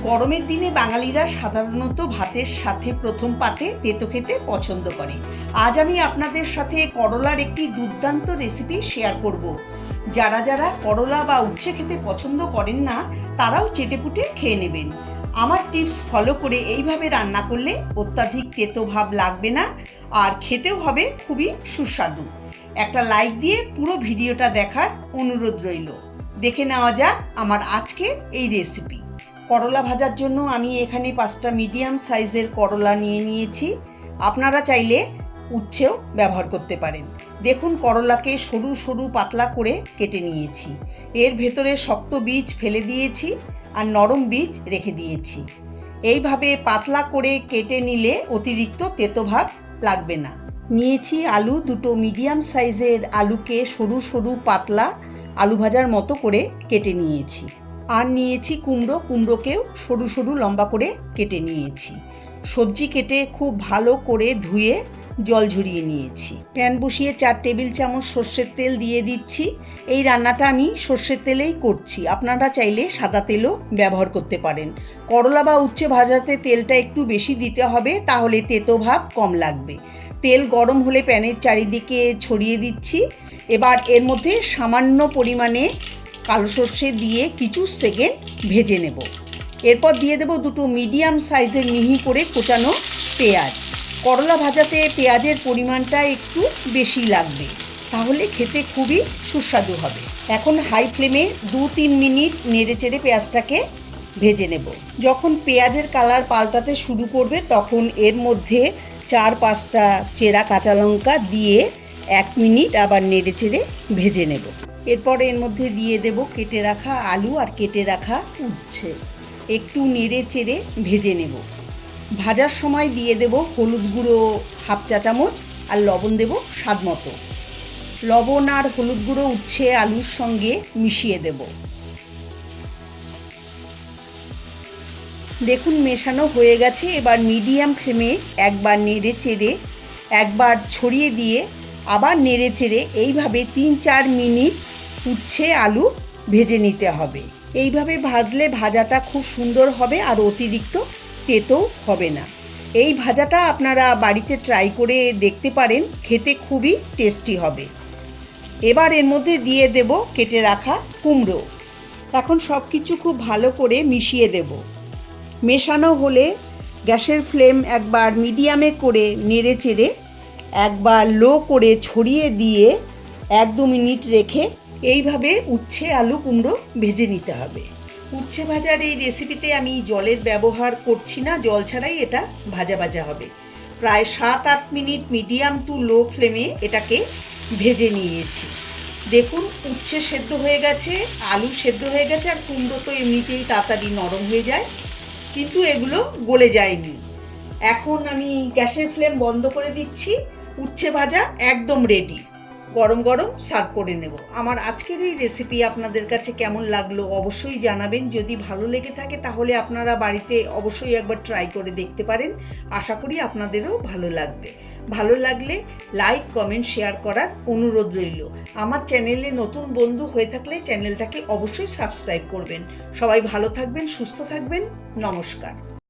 গরমের দিনে বাঙালিরা সাধারণত ভাতের সাথে প্রথম পাতে তেতো খেতে পছন্দ করে। আজ আমি আপনাদের সাথে করলার একটি দুর্দান্ত রেসিপি শেয়ার করব। যারা যারা করলা বা উচ্ছে খেতে পছন্দ করেন না তারাও চেটেপুটে খেয়ে নেবেন। আমার টিপস ফলো করে এইভাবে রান্না করলে অত্যাধিক তেতো ভাব লাগবে না, আর খেতেও হবে খুবই সুস্বাদু। একটা লাইক দিয়ে পুরো ভিডিওটা দেখার অনুরোধ রইল। দেখে নেওয়া যাক আমার আজকের এই রেসিপি। করলা ভাজার জন্য আমি এখানে 5টা মিডিয়াম সাইজের করলা নিয়েছি। আপনারা চাইলে উচ্ছেও ব্যবহার করতে পারেন। দেখুন, করলাকে সরু সরু পাতলা করে কেটে নিয়েছি। এর ভেতরে শক্ত বীজ ফেলে দিয়েছি আর নরম বীজ রেখে দিয়েছি। এইভাবে পাতলা করে কেটে নিলে অতিরিক্ত তেতো ভাব লাগবে না। নিয়েছি আলু, 2টো মিডিয়াম সাইজের আলুকে সরু সরু পাতলা আলু ভাজার মতো করে কেটে নিয়েছি। আর নিয়েছি কুমড়োকেও সরু সরু লম্বা করে কেটে নিয়েছি। সবজি কেটে খুব ভালো করে ধুয়ে জল ঝরিয়ে নিয়েছি। প্যান বসিয়ে 4 টেবিল চামচ সর্ষের তেল দিয়ে দিচ্ছি। এই রান্নাটা আমি সর্ষের তেলেই করছি, আপনারা চাইলে সাদা তেলও ব্যবহার করতে পারেন। করলা বা উচ্ছে ভাজাতে তেলটা একটু বেশি দিতে হবে, তাহলে তেতো ভাব কম লাগবে। তেল গরম হলে প্যানের চারিদিকে ছড়িয়ে দিচ্ছি। এবার এর মধ্যে সামান্য পরিমাণে কালো সর্ষে দিয়ে কিছু সেকেন্ড ভেজে নেব। এরপর দিয়ে দেব 2টো মিডিয়াম সাইজের মিহি করে কোচানো পেঁয়াজ। করলা ভাজাতে পেঁয়াজের পরিমাণটা একটু বেশি লাগবে, তাহলে খেতে খুবই সুস্বাদু হবে। এখন হাই ফ্লেমে 2-3 মিনিট নেড়েচেড়ে পেঁয়াজটাকে ভেজে নেব। যখন পেঁয়াজের কালার পাল্টাতে শুরু করবে তখন এর মধ্যে 4-5টা চেরা কাঁচা লঙ্কা দিয়ে 1 মিনিট আবার নেড়েচেড়ে ভেজে নেব। এরপর এর মধ্যে দিয়ে দেব কেটে রাখা আলু আর কেটে রাখা উচ্ছে। একটু নেড়ে চেড়ে ভেজে নেব। ভাজার সময় দিয়ে দেব হলুদ গুঁড়ো 1/2 চা চামচ আর লবণ দেব স্বাদ মতো। লবণ আর হলুদ গুঁড়ো উচ্ছে আলুর সঙ্গে মিশিয়ে দেব। দেখুন, মেশানো হয়ে গেছে। এবার মিডিয়াম ফ্লেমে একবার নেড়ে চেড়ে একবার ছড়িয়ে দিয়ে আবার নেড়ে চেড়ে এইভাবে 3-4 মিনিট উচ্ছে আলু ভেজে নিতে হবে। এইভাবে ভাজলে ভাজাটা খুব সুন্দর হবে আর অতিরিক্ত তেতো হবে না। এই ভাজাটা আপনারা বাড়িতে ট্রাই করে দেখতে পারেন, খেতে খুবই টেস্টি হবে। এবার এর মধ্যে দিয়ে দেব কেটে রাখা কুমড়ো। এখন সব কিছু খুব ভালো করে মিশিয়ে দেব। মেশানো হলে গ্যাসের ফ্লেম একবার মিডিয়ামে করে নেড়ে চেড়ে একবার লো করে ছড়িয়ে দিয়ে 1-2 মিনিট রেখে এইভাবে উচ্ছে আলু কুমড়ো ভেজে নিতে হবে। উচ্ছে ভাজার এই রেসিপিতে আমি জলের ব্যবহার করছি না, জল ছাড়াই এটা ভাজা হবে। প্রায় 7-8 মিনিট মিডিয়াম টু লো ফ্লেমে এটাকে ভেজে নিয়েছি। দেখুন, উচ্ছে সেদ্ধ হয়ে গেছে, আলু সেদ্ধ হয়ে গেছে, আর কুমড়ো তো এমনিতেই তাড়াতাড়ি নরম হয়ে যায়, কিন্তু এগুলো গলে যায়নি। এখন আমি গ্যাসের ফ্লেম বন্ধ করে দিচ্ছি। উচ্ছে ভাজা একদম রেডি। গরম গরম সার্ভ করে নেব। আমার আজকের এই রেসিপি আপনাদের কাছে কেমন লাগলো অবশ্যই জানাবেন। যদি ভালো লেগে থাকে তাহলে আপনারা বাড়িতে অবশ্যই একবার ট্রাই করে দেখতে পারেন। আশা করি আপনাদেরও ভালো লাগবে। ভালো লাগলে লাইক, কমেন্ট, শেয়ার করার অনুরোধ রইল। আমার চ্যানেলে নতুন বন্ধু হয়ে থাকলে চ্যানেলটাকে অবশ্যই সাবস্ক্রাইব করবেন। সবাই ভালো থাকবেন, সুস্থ থাকবেন। নমস্কার।